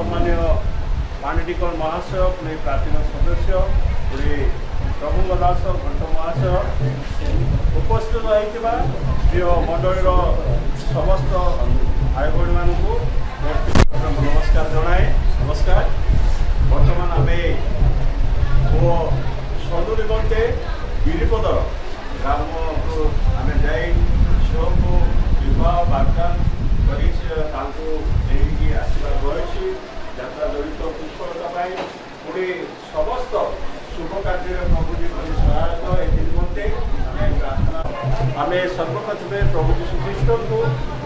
सम्मान्य पाणिडिकल महाशय पुणे प्राचीन सदस्य पुणे प्रभुंग दास घंट महाशय उपस्थित होता प्रिय मंडल समस्त भाई भाई मानू नमस्कार जनाए। नमस्कार। बर्तमान आम वो सदु निमंते गिरिपदर ग्राम को आम जाए झील को विवाह वाग्दान कर आसवा रही यात्रा जड़ित कुशलता पुणे समस्त शुभ कार्य प्रभुजी सहायता ए निमंते आम प्रार्थना आम सर्वप्रथमे प्रभु यीशु ख्रीष्ट को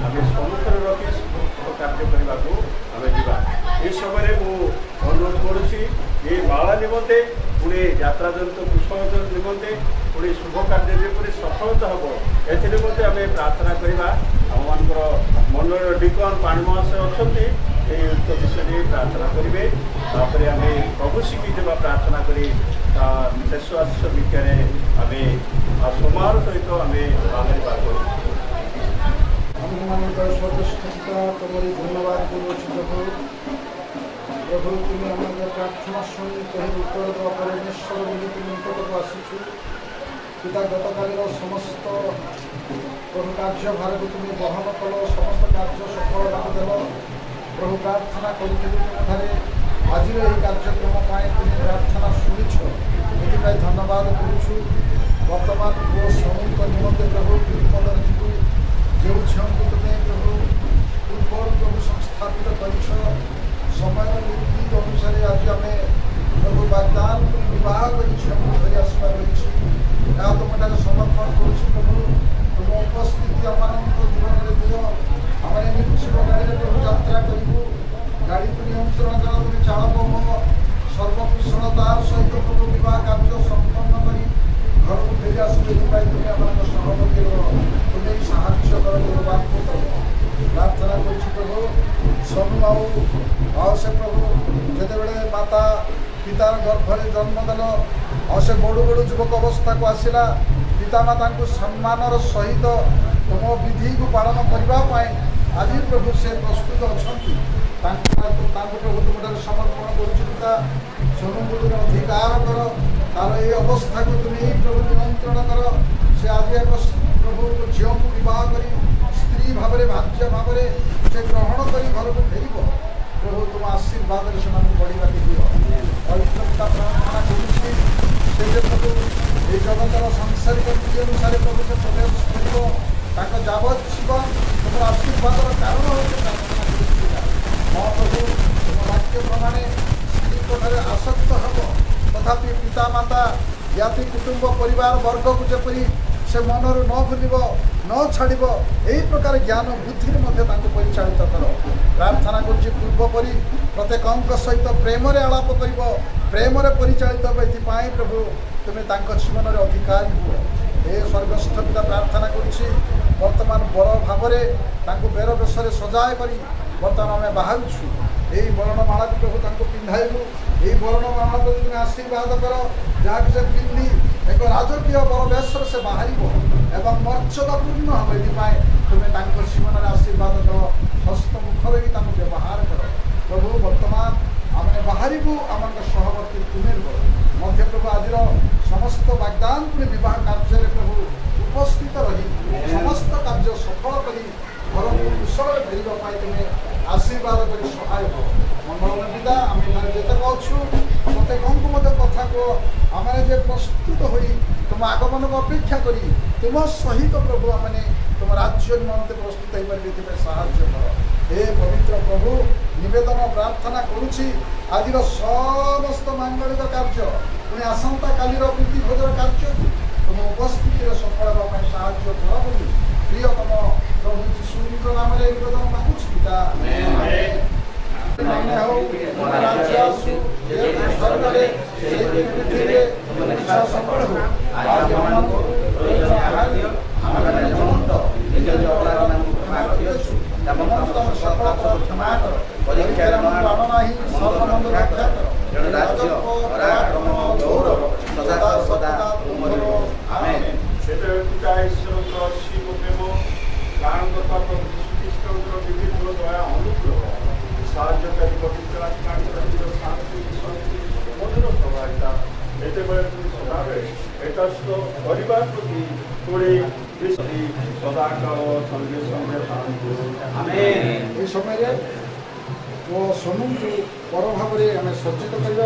आम सम्मुखें रखी शुभ कार्य करने को आम जा ये समय अनुरोध करुच्ची ये माला निमंते पुणे यात्रा जनित कुशलता निमंते पुणे शुभ कार्य जपरी सफलता हम ए निमंते आम प्रार्थना करवा आम मंडल डिकन पाणी महाशय अच्छा ये उक्त विषय प्रार्थना करेंगे तापर आम प्रभु शिखी प्रार्थना करी शेष आशीष विज्ञान आम समारोह सहित आम बाहर तुम्हारी धन्यवाद प्रभु प्रभु तुम्हें हमारे प्रार्थना शुणी कही उत्तर देवा परमेश्वर बोली तुम निकट को आसीचु पिता गतकाल समस्त प्रभु कार्य भार को तुम्हें बहन कल समस्त कार्य सफल देल प्रभु प्रार्थना करें आज कार्यक्रम तुम्हें प्रार्थना शुणीछ ये धन्यवाद करुचु वर्तमान पुओ समूह निमंते प्रभु गिरिपदर जीवु जो झील को तुम्हें प्रभु पूर्व प्रभु संस्थापित कर समय नीति अनुसार आज आम प्रभु वाग्दान विवाह कर झील धरी आसवा रही तुम समर्पण कर प्रभु तुम उपस्थिति आम जीवन में दिव आम निश्चित गाड़ी प्रभु यात्रा करूँ गाड़ी को नियंत्रण कर तुम चालक हो सर्वकुशलतार सहित प्रभु विवाह कार्य संपन्न कर घर को फेरी आसवे तुम्हें आम सहमति तुम्हें साहाଯ୍य कर प्रार्थना कर प्रभु सोनू आउ से प्रभु जिते बड़े माता पितार गर्भरे जन्मदेल और से बड़ू बड़ू युवक अवस्था को आसला पितामाता को सम्मानर सहित तुम विधि को पालन करने आज प्रभु से प्रस्तुत अच्छा प्रभु तुम समर्पण करुता सोनू को तुम अधिकार कर तार ये अवस्था को तुम्हें प्रभु निमंत्रण कर से आज एक प्रभु झील को विवाह कर स्त्री भाव भाज्य भाव से ग्रहण कर घर को फेर प्रभु तुम आशीर्वाद से बढ़ा दिव पवित्रता प्रार्थना कर प्रभु ये जगतर सांसारिक नीति अनुसार प्रभु से प्रवेश कर जावत जीवन तुम आशीर्वाद कारण प्रार्थना कर प्रभु तुम वाक्य प्रमाण स्त्री आसक्त हम तथापि पिता माता याति कुटुंब परिवार वर्ग को जपरी से मनर न भूल न छाड़ यही प्रकार ज्ञान बुद्धि परिचालित कर प्रार्थना पूर्वपरी प्रत्येक सहित प्रेम आलाप कर प्रेम परिचालित ये प्रभु तुम्हें जीवन में अधिकारी हुए ये स्वर्गस्थ पिता प्रार्थना कर वर्तमान बर भाव बेर बेश सजाए कर बर्तमान आम बाहर यही वर्णमाला प्रभु पिंधाइबू यही वर्णमाला को तुम्हें आशीर्वाद कर जहाँ से पिंधि एक राजकीय बरवेश से बाहर एवं मर्यादापूर्ण हम ये तुम्हें जीवन में आशीर्वाद कर हस्तमुखर भी व्यवहार कर प्रभु वर्तमान आम बाहर आम सहवर्ती तुम्हें मध्य प्रभु आज समस्त वाग्दान पुणे विवाह कार्य प्रभु उपस्थित रही समस्त कार्य सफल कर घर को कुशल फेरवाई तुम्हें आशीर्वाद कर सहाय हो मंगल पिता आम जितक अच्छु प्रत्येक कथा को आम प्रस्तुत हो तुम आगमन को अपेक्षा कर तुम सहित प्रभु आम तुम राज्य निमंते प्रस्तुत हो पारे साहाय्य कर हे पवित्र प्रभु निवेदन प्रार्थना करुच्ची आज समस्त मांगलिक कार्य पुणी आसंता काली प्रीति भोजन कार्य तुम उपस्थित सफल होगा साहाय्य कर बोली प्रियतम प्रभु यीशु नाम निवेदन मांगुछि पिता ସାହାଯ୍ୟକାରୀ ପବିତ୍ର ଆତ୍ମାଙ୍କର ଶାନ୍ତି ଶାନ୍ତି ମନର ସହାୟତା ଏତେବେଳେ ପୁଣି ସଦାବେଳେ ଏକସ୍ଥ ପରିବାର ପ୍ରତି ପୁଣି ସଦାକାଳ ସଙ୍ଗେ ସଙ୍ଗେ ଥାନ୍ତୁ। এই সময় ମୋ ସମୁଙ୍କୁ ପର ଭାବରେ ଆମେ ସଜ୍ଜିତ କରିବା।